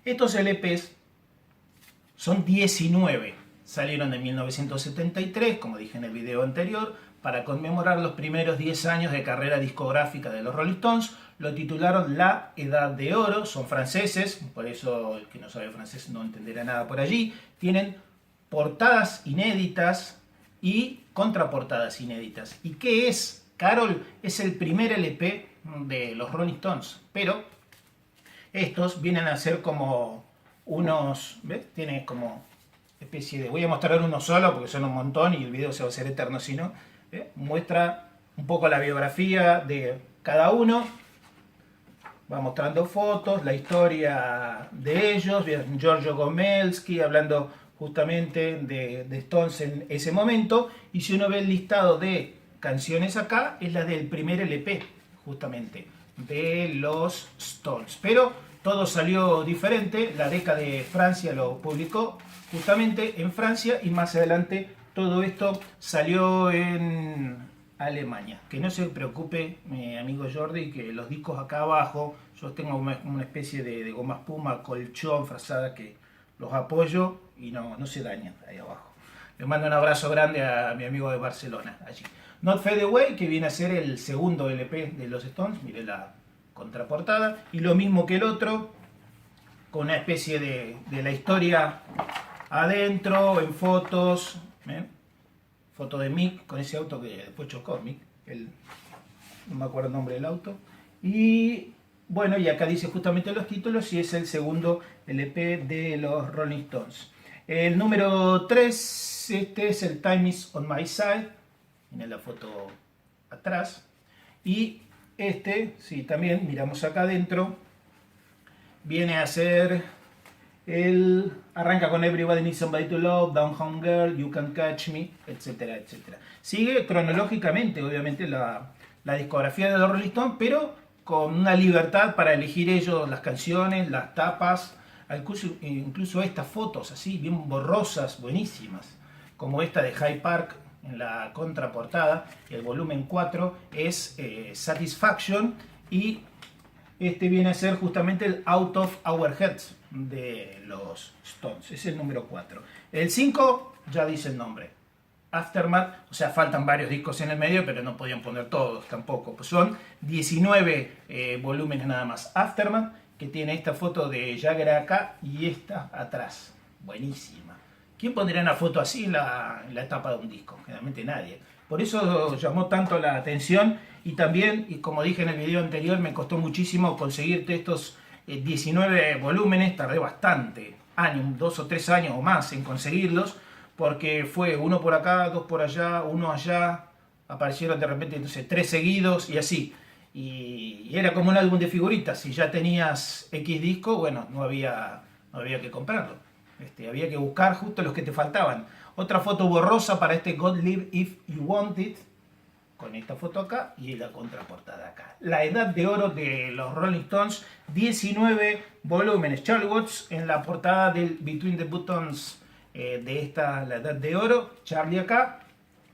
Estos LPs son 19. Salieron en 1973, como dije en el video anterior, para conmemorar los primeros 10 años de carrera discográfica de los Rolling Stones. Lo titularon La Edad de Oro, son franceses, por eso el que no sabe francés no entenderá nada por allí. Tienen portadas inéditas y contraportadas inéditas. ¿Y qué es? Carol es el primer LP de los Rolling Stones, pero estos vienen a ser como unos, ¿ves? Tiene como especie de, voy a mostrar uno solo porque son un montón y el video se va a hacer eterno si no. Muestra un poco la biografía de cada uno, va mostrando fotos, la historia de ellos, Giorgio Gomelsky hablando justamente de Stones en ese momento, y si uno ve el listado de canciones acá, es la del primer LP, justamente, de los Stones. Pero todo salió diferente, la Decca de Francia lo publicó justamente en Francia, y más adelante todo esto salió en Alemania. Que no se preocupe, mi amigo Jordi, que los discos acá abajo, yo tengo una especie de goma espuma, colchón, frazada, que los apoyo y no se dañan ahí abajo. Le mando un abrazo grande a mi amigo de Barcelona, allí. Not Fade Away, que viene a ser el segundo LP de los Stones, mire la contraportada, y lo mismo que el otro, con una especie de la historia adentro, en fotos, foto de Mick, con ese auto que después chocó Mick, no me acuerdo el nombre del auto, y bueno, y acá dice justamente los títulos, y es el segundo LP de los Rolling Stones. El número 3, este es el Time Is On My Side, miren la foto atrás, y este, sí, también miramos acá adentro, viene a ser arranca con Everybody Needs Somebody to Love, Down Home Girl, You Can Catch Me, etcétera, etcétera. Sigue cronológicamente, obviamente, la discografía de los Rolling Stones, pero con una libertad para elegir ellos las canciones, las tapas, incluso estas fotos así, bien borrosas, buenísimas, como esta de Hyde Park en la contraportada. El volumen 4 es Satisfaction, y este viene a ser justamente el Out of Our Heads de los Stones, es el número 4. El 5 ya dice el nombre, Aftermath, o sea, faltan varios discos en el medio, pero no podían poner todos tampoco. Pues son 19 volúmenes nada más. Aftermath, que tiene esta foto de Jagger acá y esta atrás. Buenísima. ¿Quién pondría una foto así en la tapa de un disco? Generalmente nadie. Por eso llamó tanto la atención, y también, y como dije en el video anterior, me costó muchísimo conseguirte estos 19 volúmenes. Tardé bastante, años, 2 o 3 años o más en conseguirlos, porque fue uno por acá, dos por allá, uno allá, aparecieron de repente, entonces 3 seguidos y así. Y era como un álbum de figuritas. Si ya tenías X disco, bueno, no había que comprarlo. Había que buscar justo los que te faltaban. Otra foto borrosa para este God Live If You Want It, con esta foto acá y la contraportada acá. La Edad de Oro de los Rolling Stones, 19 volúmenes. Charlie Watts en la portada del Between the Buttons de esta, La Edad de Oro, Charlie acá,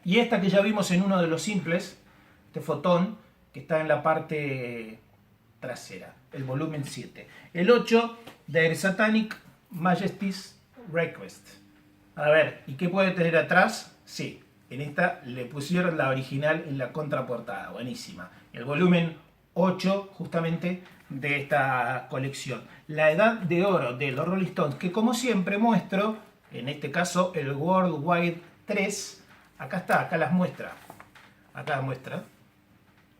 y esta que ya vimos en uno de los simples, este fotón, que está en la parte trasera, el volumen 7. El 8, Their Satanic Majesty's Request. A ver, ¿y qué puede tener atrás? Sí, en esta le pusieron la original en la contraportada, buenísima. El volumen 8, justamente, de esta colección. La Edad de Oro de los Rolling Stones, que como siempre muestro, en este caso el Worldwide 3, acá está, acá las muestra. Acá muestra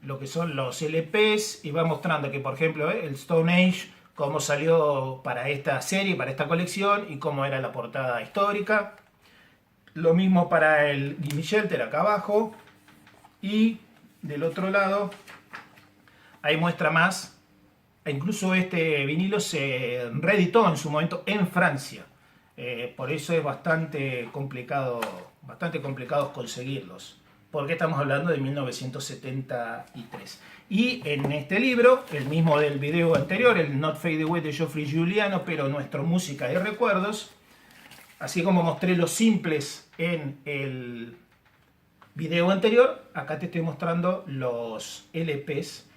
lo que son los LPs, y va mostrando que, por ejemplo, el Stone Age, cómo salió para esta serie, para esta colección, y cómo era la portada histórica. Lo mismo para el Gimme Shelter acá abajo, y del otro lado ahí muestra más. Incluso este vinilo se reeditó en su momento en Francia, por eso es bastante complicado conseguirlos, porque estamos hablando de 1973. Y en este libro, el mismo del video anterior, el Not Fade Away de Geoffrey Giuliano, pero nuestra música y recuerdos, así como mostré los simples en el video anterior, acá te estoy mostrando los LPs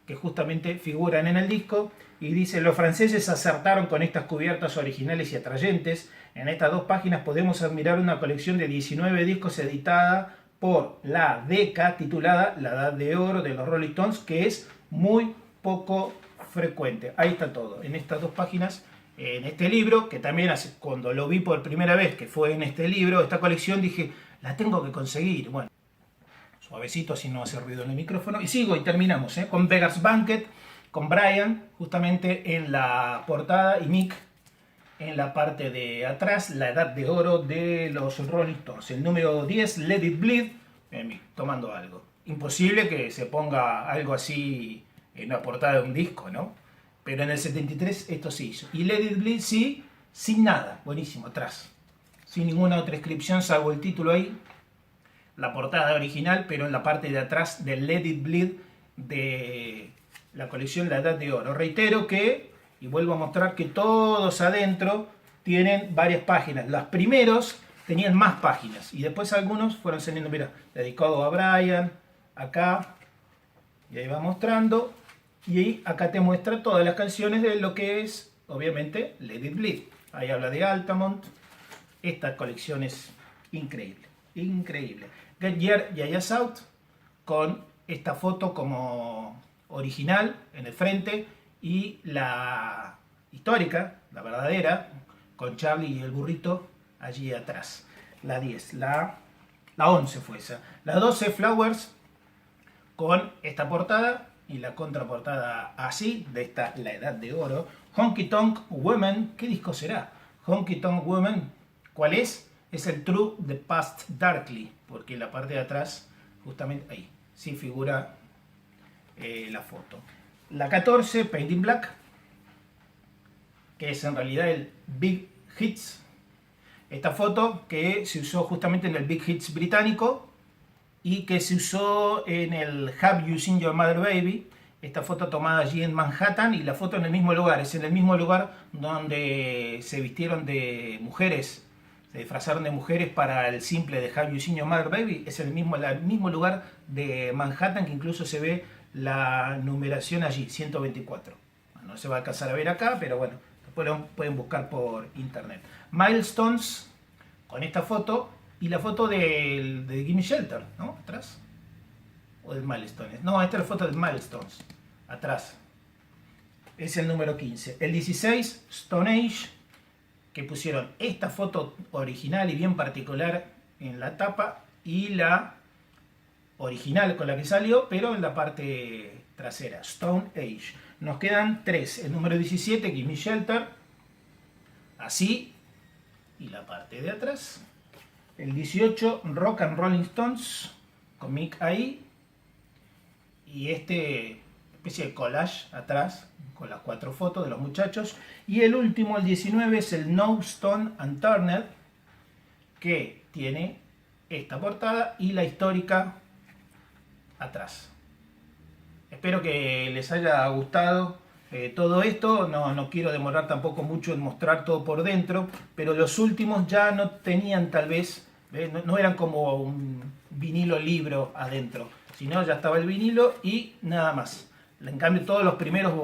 que justamente figuran en el disco, y dice: los franceses acertaron con estas cubiertas originales y atrayentes. En estas 2 páginas podemos admirar una colección de 19 discos editada por la Decca, titulada La Edad de Oro de los Rolling Stones, que es muy poco frecuente. Ahí está todo, en estas 2 páginas, en este libro, que también cuando lo vi por primera vez, que fue en este libro, esta colección, dije, la tengo que conseguir. Bueno, suavecito, así no hace ruido en el micrófono. Y sigo y terminamos con Beggar's Banquet, con Brian justamente en la portada y Mick en la parte de atrás, La Edad de Oro de los Rolling Stones. El número 10, Let It Bleed, Mick tomando algo. Imposible que se ponga algo así en la portada de un disco, ¿no? Pero en el 73 esto se hizo. Y Let It Bleed sí, sin nada, buenísimo, atrás. Sin ninguna otra inscripción, salvo el título ahí. La portada original, pero en la parte de atrás del Let It Bleed de la colección La Edad de Oro. Reitero que, y vuelvo a mostrar que todos adentro tienen varias páginas. Los primeros tenían más páginas y después algunos fueron saliendo, mira, dedicado a Brian, acá, y ahí va mostrando. Y ahí acá te muestra todas las canciones de lo que es, obviamente, Let It Bleed. Ahí habla de Altamont. Esta colección es increíble, increíble. Get Your Yayas Out, con esta foto como original en el frente y la histórica, la verdadera, con Charlie y el burrito allí atrás. La 10, la 11 fue esa. La 12, Flowers, con esta portada y la contraportada así, de esta La Edad de Oro. Honky Tonk Woman, ¿qué disco será? Honky Tonk Woman, ¿cuál es? Es el True the Past Darkly, porque en la parte de atrás, justamente ahí, sí figura la foto. La 14, Painting Black, que es en realidad el Big Hits. Esta foto que se usó justamente en el Big Hits británico y que se usó en el Have You Seen Your Mother Baby. Esta foto tomada allí en Manhattan y la foto en el mismo lugar. Es en el mismo lugar donde se vistieron de mujeres, se disfrazaron de mujeres para el simple de Have You Seen Your Mother Baby. Es el mismo lugar de Manhattan, que incluso se ve la numeración allí, 124. No se va a alcanzar a ver acá, pero bueno, después lo pueden buscar por internet. Milestones, con esta foto, y la foto de Gimme Shelter, ¿no? Atrás. O del Milestones. No, esta es la foto de Milestones. Atrás. Es el número 15. El 16, Stone Age, que pusieron esta foto original y bien particular en la tapa y la original con la que salió, pero en la parte trasera. Stone Age. Nos quedan 3. El número 17, Gimme Shelter. Así. Y la parte de atrás. El 18, Rock and Rolling Stones, con Mick ahí. Y especie de collage atrás, con las 4 fotos de los muchachos. Y el último, el 19, es el No Stone Unturned, que tiene esta portada y la histórica atrás. Espero que les haya gustado todo esto. No quiero demorar tampoco mucho en mostrar todo por dentro, pero los últimos ya no tenían tal vez, no eran como un vinilo libro adentro, sino ya estaba el vinilo y nada más. En cambio todos los primeros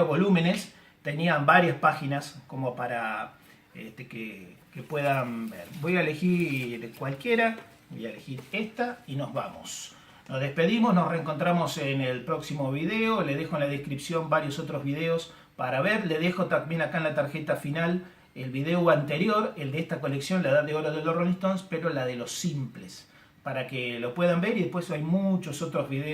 volúmenes tenían varias páginas como para que puedan ver. Voy a elegir cualquiera, voy a elegir esta y nos vamos. Nos despedimos, nos reencontramos en el próximo video. Le dejo en la descripción varios otros videos para ver. Le dejo también acá en la tarjeta final el video anterior, el de esta colección, La Edad de Oro de los Rolling Stones, pero la de los simples, para que lo puedan ver, y después hay muchos otros videos.